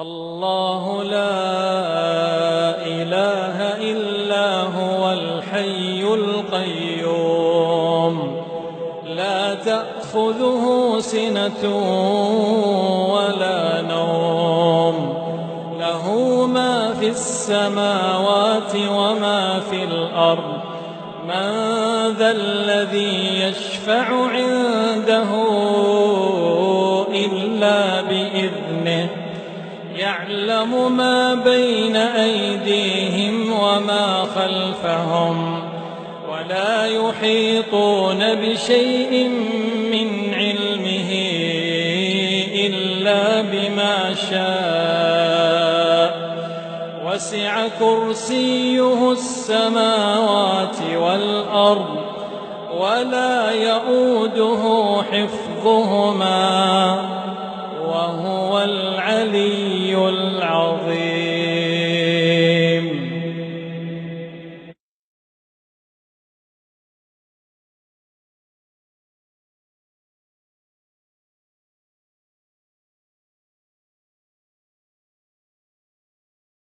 الله لا إله إلا هو الحي القيوم لا تأخذه سنة ولا نوم له ما في السماوات وما في الأرض من ذا الذي يشفع عنده إلا بإذنه يعلم ما بين أيديهم وما خلفهم ولا يحيطون بشيء من علمه إلا بما شاء وسع كرسيه السماوات والأرض ولا يؤوده حفظهما وهو العلي العظيم.